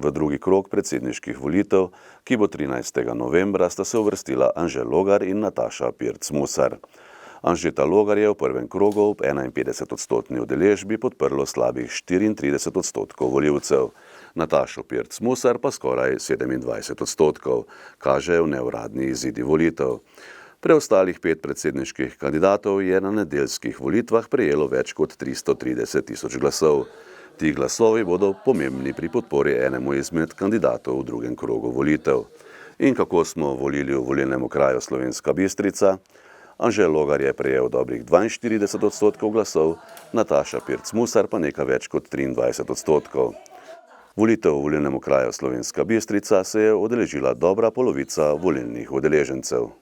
V drugi krog predsedniških volitev, ki bo 13. novembra, sta se uvrstila Anže Logar in Nataša Pirc Musar. Anžeta Logar je v prvem krogu ob 51-odstotni udeležbi podprlo slabih 34 odstotkov volivcev. Natašo Pirc Musar pa skoraj 27 odstotkov, kažejo neuradni izidi volitev. Preostalih 5 predsedniških kandidatov je na nedeljskih volitvah prejelo več kot 330 tisoč glasov. Ti glasovi bodo pomembni pri podpori enemu izmed kandidatov v drugem krogu volitev. In kako smo volili v volilnem okraju Slovenska Bistrica? Anže Logar je prejel dobrih 42 odstotkov glasov, Nataša Pirc Musar pa nekaj več kot 23 odstotkov. Volitev v volilnem okraju Slovenska Bistrica se je udeležila dobra polovica volilnih udeležencev.